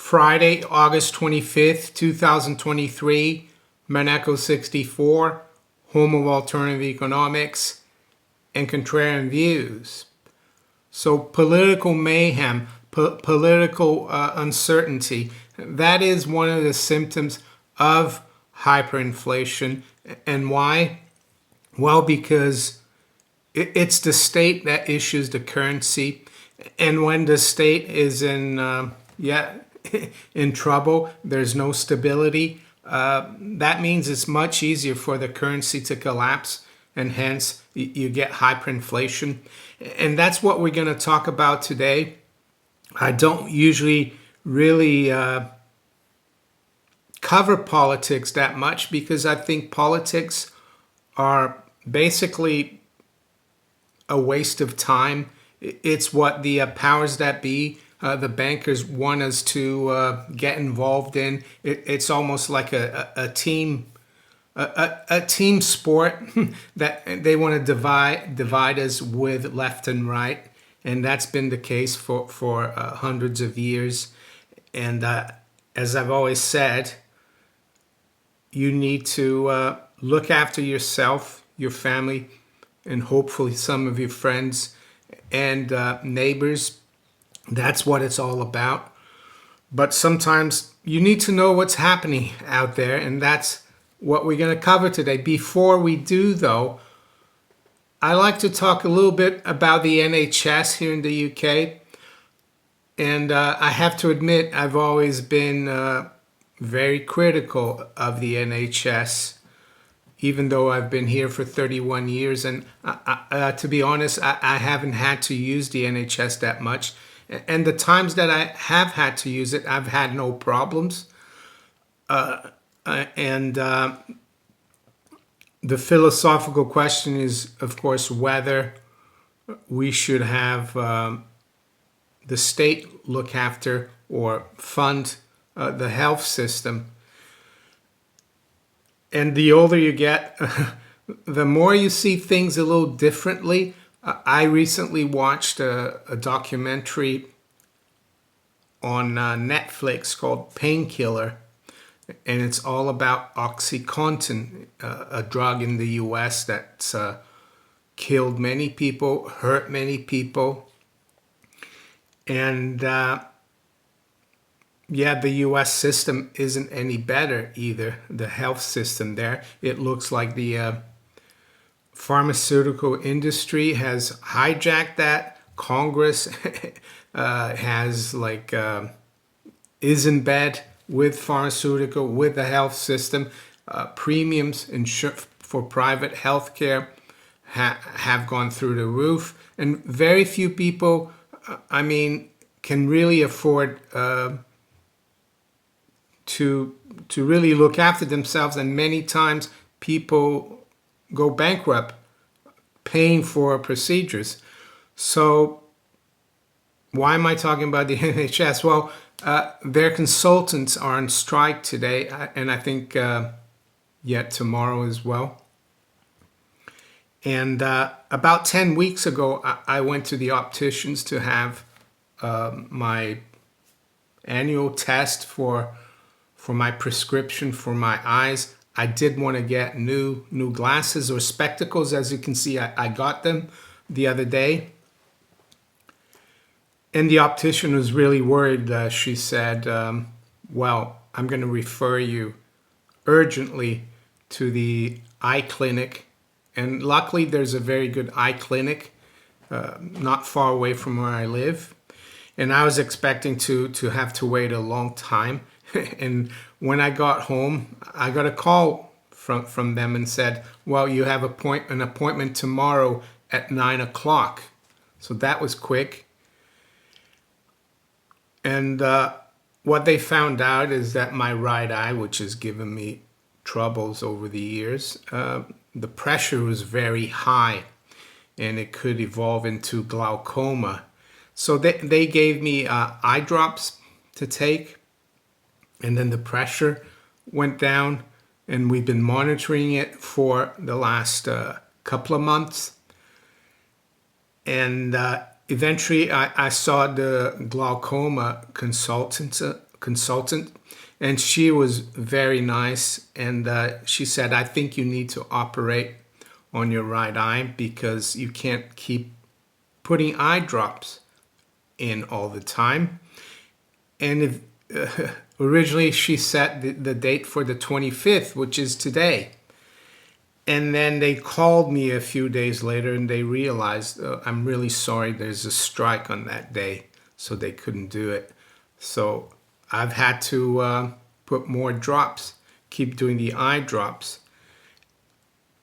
Friday, August 25th, 2023, Maneco 64, home of alternative economics and contrarian views. So political mayhem, political uncertainty, that is one of the symptoms of hyperinflation. And why? Well, because it's the state that issues the currency. And when the state is in trouble, there's no stability, that means it's much easier for the currency to collapse, and hence you get hyperinflation. And that's what we're going to talk about today. I don't usually really cover politics that much because I think politics are basically a waste of time. It's what the powers that be, the bankers, want us to get involved in. It's almost like a team sport that they want to divide us with left and right, and that's been the case for hundreds of years. And as I've always said, you need to look after yourself, your family, and hopefully some of your friends and neighbors. That's what it's all about. But sometimes you need to know what's happening out there, and that's what we're going to cover today. Before we do, though, I like to talk a little bit about the NHS here in the UK. And I have to admit, I've always been very critical of the NHS, even though I've been here for 31 years. And to be honest, I haven't had to use the NHS that much. And the times that I have had to use it, I've had no problems. The philosophical question is, of course, whether we should have the state look after or fund the health system. And the older you get, the more you see things a little differently. I recently watched a documentary on Netflix called Painkiller, and it's all about OxyContin, a drug in the US that's killed many people, hurt many people. And the US system isn't any better either, the health system there. It looks like the pharmaceutical industry has hijacked that. Congress has is in bed with pharmaceutical, with the health system. Premiums for private health care have gone through the roof, and very few people, can really afford to really look after themselves, and many times people go bankrupt paying for procedures. So why am I talking about the NHS? Well, their consultants are on strike today, and I think yet tomorrow as well. And about 10 weeks ago, I went to the opticians to have my annual test for my prescription for my eyes. I did want to get new glasses or spectacles. As you can see, I got them the other day. And the optician was really worried. She said, well, I'm going to refer you urgently to the eye clinic. And luckily, there's a very good eye clinic not far away from where I live. And I was expecting to have to wait a long time. And when I got home, I got a call from them and said, well, you have an appointment tomorrow at 9 o'clock. So that was quick. And what they found out is that my right eye, which has given me troubles over the years, the pressure was very high and it could evolve into glaucoma. So they gave me eye drops to take. And then the pressure went down, and we've been monitoring it for the last couple of months. And eventually I saw the glaucoma consultant consultant, and she was very nice. And she said, I think you need to operate on your right eye because you can't keep putting eye drops in all the time. And originally she set the date for the 25th, which is today. And then they called me a few days later and they realized, I'm really sorry, there's a strike on that day, so they couldn't do it. So I've had to put more drops, keep doing the eye drops.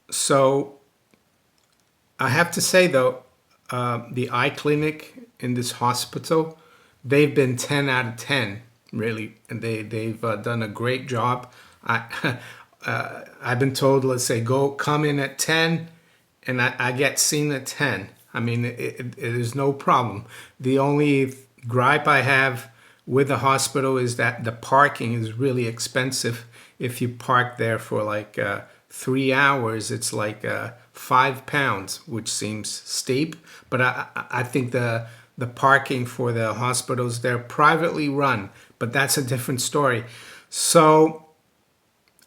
So I have to say though, the eye clinic in this hospital, they've been 10 out of 10, really. And they've done a great job. I've been told, let's say, come in at 10, and I get seen at 10. I mean, it is no problem. The only gripe I have with the hospital is that the parking is really expensive. If you park there for like 3 hours, it's like £5, which seems steep. But I think the parking for the hospitals, they're privately run, but that's a different story. So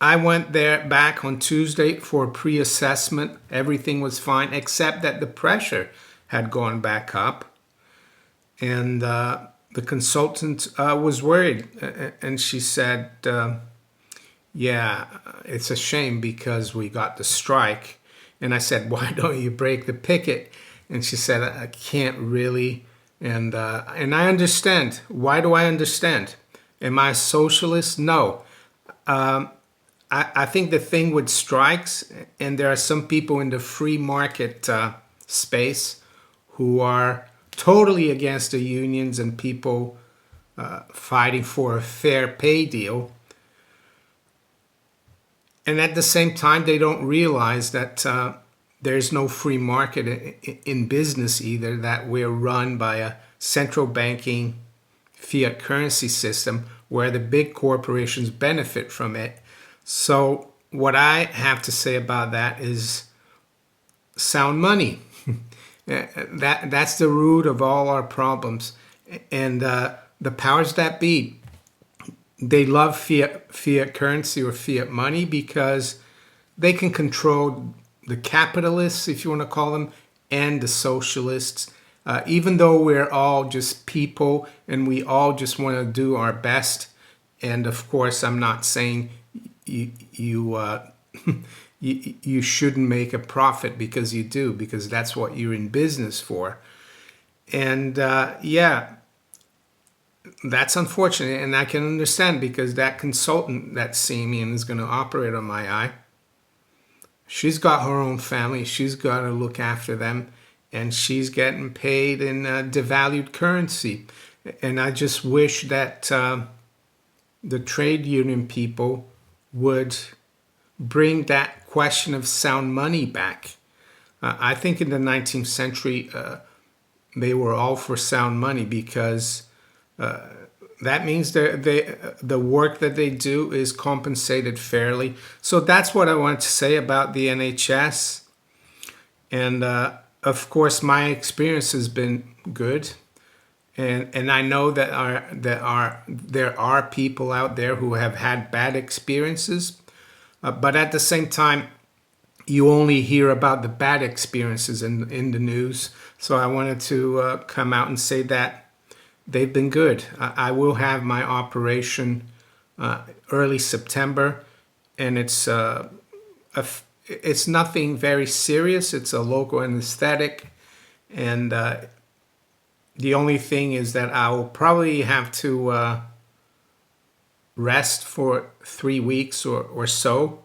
I went there back on Tuesday for a pre-assessment. Everything was fine, except that the pressure had gone back up. And the consultant was worried. And she said, yeah, it's a shame because we got the strike. And I said, why don't you break the picket? And she said, I can't really. And I understand. Why do I understand? Am I a socialist? No. I think the thing with strikes, and there are some people in the free market space who are totally against the unions and people fighting for a fair pay deal. And at the same time, they don't realize that there's no free market in business either, that we're run by a central banking fiat currency system where the big corporations benefit from it. So what I have to say about that is sound money. That's the root of all our problems. And the powers that be, they love fiat currency or fiat money because they can control the capitalists, if you want to call them, and the socialists. Even though we're all just people and we all just want to do our best. And of course, I'm not saying you shouldn't make a profit, because you do, because that's what you're in business for. And yeah, that's unfortunate, and I can understand, because that consultant that's seeing me and is going to operate on my eye, she's got her own family, she's got to look after them, and she's getting paid in devalued currency. And I just wish that the trade union people would bring that question of sound money back. I think in the 19th century, they were all for sound money, because that means the work that they do is compensated fairly. So that's what I want to say about the NHS. And of course, my experience has been good. And I know that there are people out there who have had bad experiences, but at the same time, you only hear about the bad experiences in the news. So I wanted to come out and say that they've been good. I will have my operation early September, and it's nothing very serious. It's a local anesthetic, and the only thing is that I will probably have to rest for 3 weeks or so.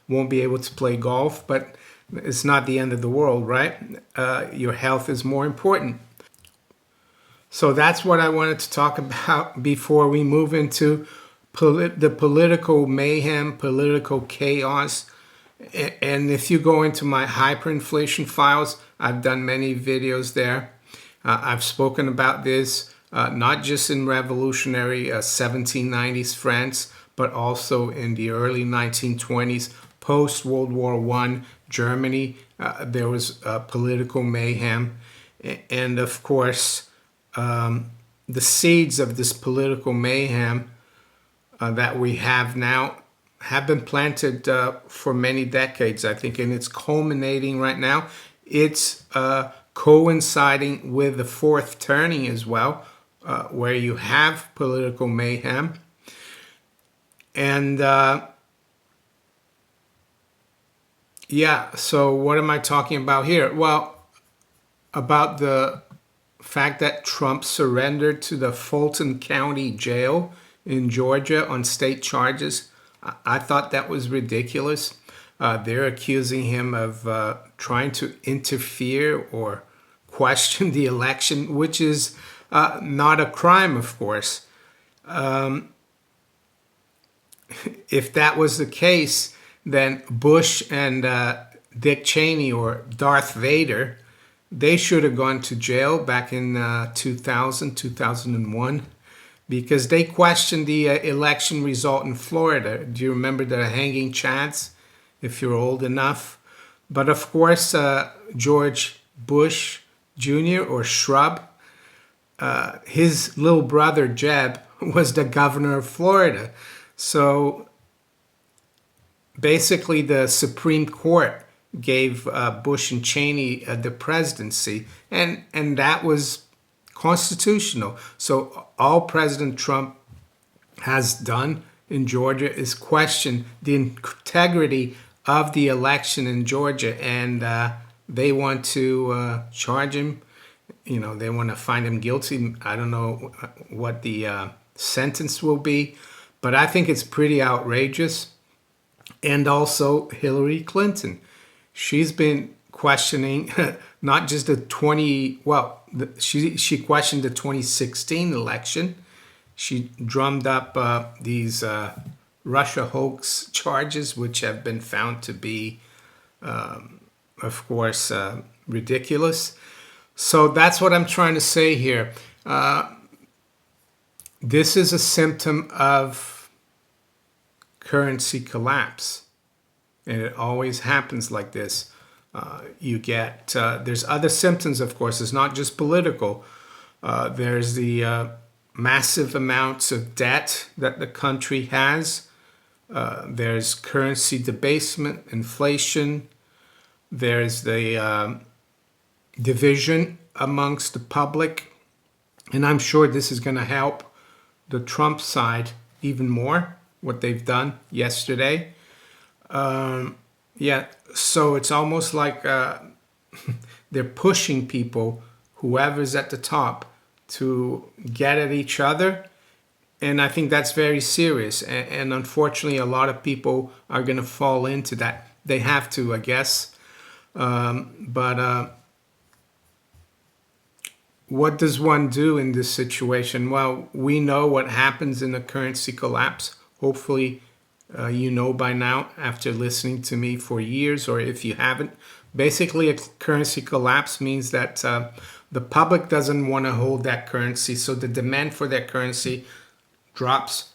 Won't be able to play golf, but it's not the end of the world, right? Your health is more important. So that's what I wanted to talk about before we move into the political mayhem, political chaos. And if you go into my hyperinflation files, I've done many videos there. I've spoken about this not just in revolutionary 1790s France, but also in the early 1920s, post-World War I Germany. There was political mayhem. And of course, the seeds of this political mayhem that we have now have been planted for many decades, I think, and it's culminating right now. It's coinciding with the fourth turning as well, where you have political mayhem. And yeah, so what am I talking about here? Well, about the fact that Trump surrendered to the Fulton County Jail in Georgia on state charges. I thought that was ridiculous. They're accusing him of trying to interfere or question the election, which is not a crime, of course. If that was the case, then Bush and Dick Cheney, or Darth Vader, they should have gone to jail back in 2001, because they questioned the election result in Florida. Do you remember the hanging chads, if you're old enough? But of course, George Bush Jr., or Shrub, his little brother Jeb was the governor of Florida. So basically the Supreme Court gave Bush and Cheney the presidency, and that was constitutional. So all President Trump has done in Georgia is question the integrity of the election in Georgia, and they want to charge him. You know, they want to find him guilty. I don't know what the sentence will be, but I think it's pretty outrageous. And also Hillary Clinton. She's been questioning not just she questioned the 2016 election. She drummed up these Russia hoax charges, which have been found to be, of course, ridiculous. So that's what I'm trying to say here. This is a symptom of currency collapse. And it always happens like this. You get, there's other symptoms, of course. It's not just political. There's the massive amounts of debt that the country has. There's currency debasement, inflation. There's the division amongst the public. And I'm sure this is going to help the Trump side even more, what they've done yesterday. Yeah, so it's almost like they're pushing people, whoever's at the top, to get at each other. And I think that's very serious. And unfortunately, a lot of people are going to fall into that. They have to, I guess. But what does one do in this situation? Well, we know what happens in a currency collapse. Hopefully, you know by now, after listening to me for years, or if you haven't. Basically, a currency collapse means that the public doesn't want to hold that currency, so the demand for that currency drops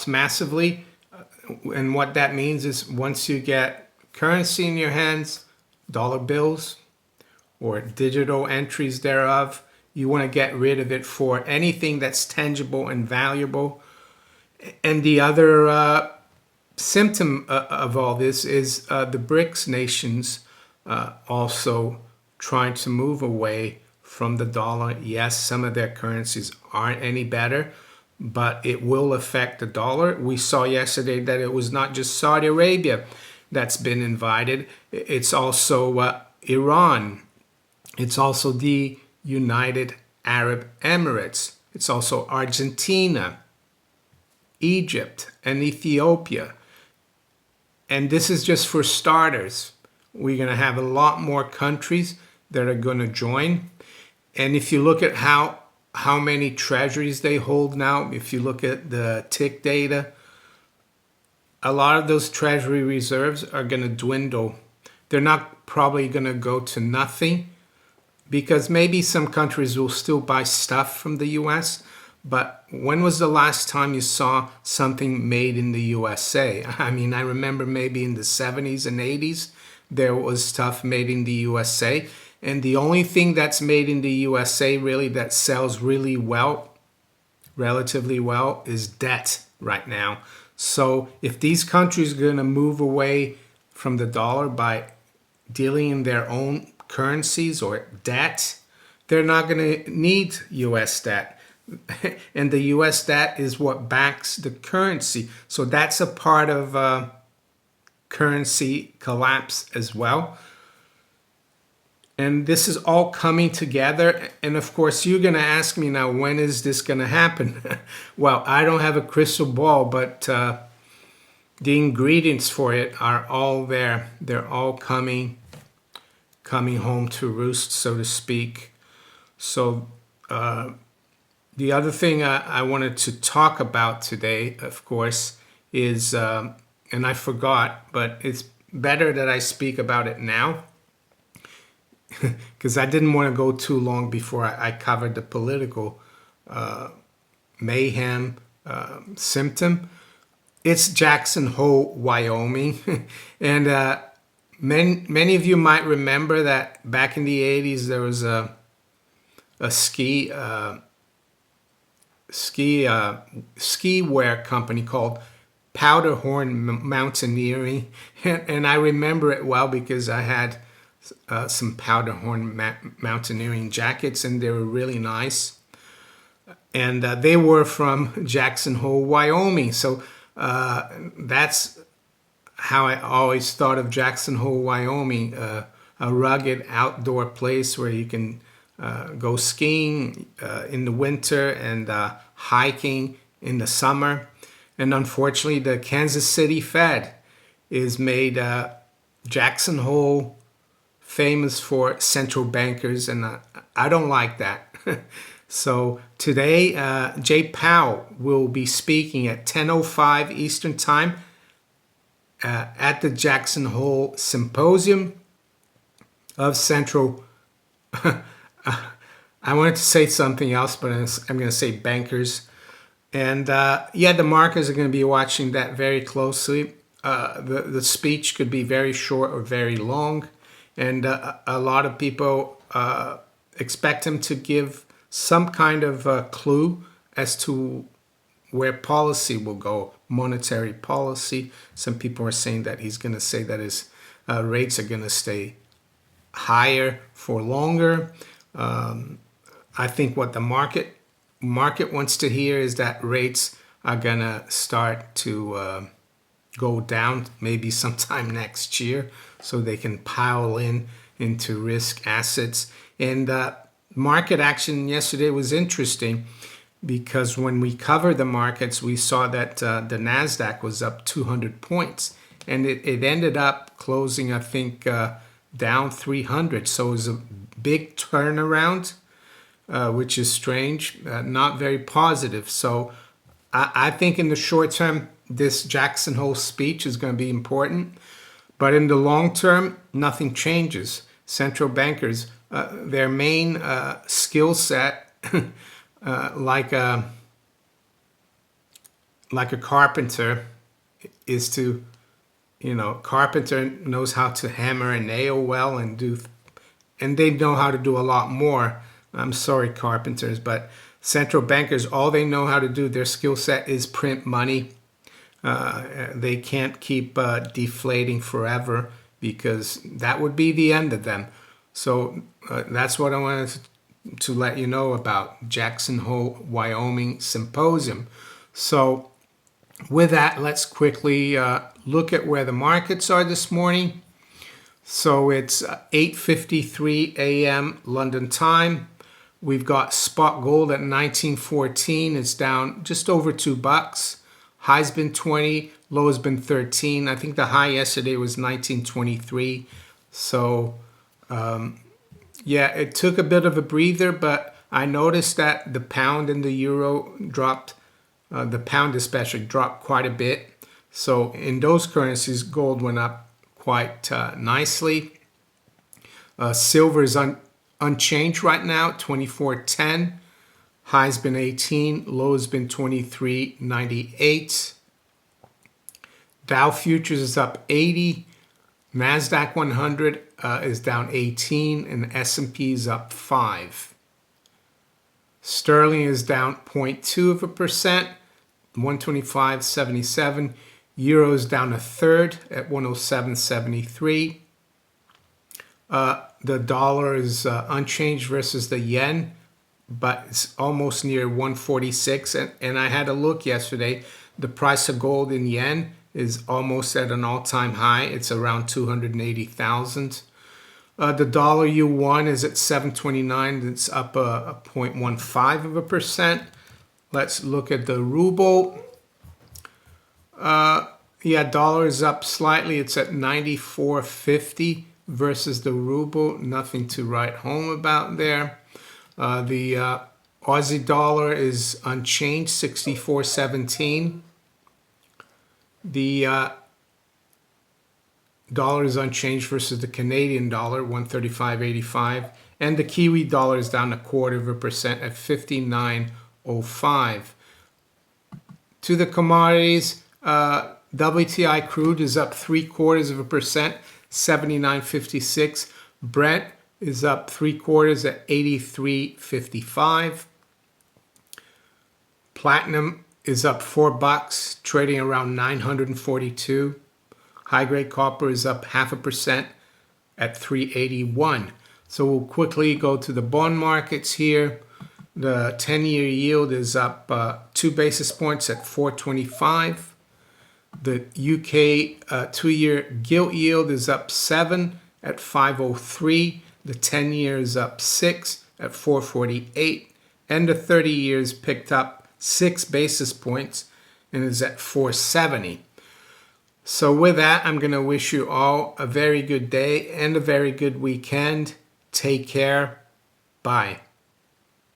massively. And what that means is, once you get currency in your hands, dollar bills or digital entries thereof, you want to get rid of it for anything that's tangible and valuable. And the other symptom of all this is the BRICS nations also trying to move away from the dollar. Yes, some of their currencies aren't any better, but it will affect the dollar. We saw yesterday that it was not just Saudi Arabia that's been invited. It's also Iran. It's also the United Arab Emirates. It's also Argentina, Egypt, and Ethiopia. And this is just for starters. We're going to have a lot more countries that are going to join. And if you look at how many treasuries they hold now, if you look at the tick data, a lot of those treasury reserves are going to dwindle. They're not probably going to go to nothing, because maybe some countries will still buy stuff from the US. But when was the last time you saw something made in the USA? I mean, I remember maybe in the 70s and 80s, there was stuff made in the USA. And the only thing that's made in the USA really that sells really well relatively well is debt right now. So if these countries are going to move away from the dollar by dealing in their own currencies or debt, they're not going to need US debt. And the US debt is what backs the currency. So that's a part of currency collapse as well. And this is all coming together. And of course, you're going to ask me now, when is this going to happen? Well, I don't have a crystal ball, but the ingredients for it are all there. They're all coming home to roost, so to speak. So the other thing I wanted to talk about today, of course, is, and I forgot, but it's better that I speak about it now, because I didn't want to go too long before I covered the political mayhem symptom. It's Jackson Hole, Wyoming. And many of you might remember that back in the 80s there was a ski wear company called Powderhorn Mountaineering, and I remember it well because I had some Powderhorn Mountaineering jackets, and they were really nice. And they were from Jackson Hole, Wyoming. So that's how I always thought of Jackson Hole, Wyoming, a rugged outdoor place where you can go skiing in the winter and hiking in the summer. And unfortunately, the Kansas City Fed is made Jackson Hole famous for central bankers, and I don't like that. So today, Jay Powell will be speaking at 10:05 Eastern Time at the Jackson Hole Symposium of Central. I wanted to say something else, but I'm going to say bankers. And yeah, the markets are going to be watching that very closely. The speech could be very short or very long. And a lot of people expect him to give some kind of clue as to where policy will go, monetary policy. Some people are saying that he's going to say that his rates are going to stay higher for longer. I think what the market wants to hear is that rates are going to start to go down maybe sometime next year, so they can pile into risk assets. And market action yesterday was interesting because when we covered the markets, we saw that the NASDAQ was up 200 points, and it ended up closing, I think, down 300. So it was a big turnaround, which is strange, not very positive. So I think in the short term, this Jackson Hole speech is going to be important. But in the long term, nothing changes. Central bankers, their main skill set, like a carpenter, is to, carpenter knows how to hammer a nail well and they know how to do a lot more. I'm sorry, carpenters, but central bankers, all they know how to do, their skill set is print money. They can't keep deflating forever, because that would be the end of them. So that's what I wanted to let you know about Jackson Hole, Wyoming Symposium. So with that, let's quickly look at where the markets are this morning. So it's 8:53 a.m. London time. We've got spot gold at 1914. It's down just over $2. High's been 20, low's been 13. I think the high yesterday was 1923. So, yeah, it took a bit of a breather, but I noticed that the pound and the euro dropped. The pound especially dropped quite a bit. So in those currencies, gold went up quite nicely. Silver is unchanged right now, 24.10. High's been 18, low's been 23.98. Dow futures is up 80. NASDAQ 100 is down 18, and the S&P is up 5. Sterling is down 0.2%, 125.77. Euro's down a third at 107.73. The dollar is unchanged versus the yen, but it's almost near 146. And I had a look yesterday. The price of gold in yen is almost at an all-time high. It's around 280,000. The dollar yuan is at 729. It's up a 0.15%. Let's look at the ruble. Yeah, dollar is up slightly. It's at 94.50 versus the ruble. Nothing to write home about there. The Aussie dollar is unchanged, 64.17. The dollar is unchanged versus the Canadian dollar, 135.85. And the Kiwi dollar is down 0.25% at 59.05. To the commodities, WTI crude is up 0.75%, 79.56. Brent is up 0.75 at 83.55. Platinum is up $4, trading around 942. High-grade copper is up 0.5% at 381. So we'll quickly go to the bond markets here. The 10-year yield is up 2 basis points at 425. The UK 2-year gilt yield is up 7 at 503. The 10-year is up 6 at 448. And the 30 years picked up 6 basis points and is at 470. So with that, I'm going to wish you all a very good day and a very good weekend. Take care. Bye.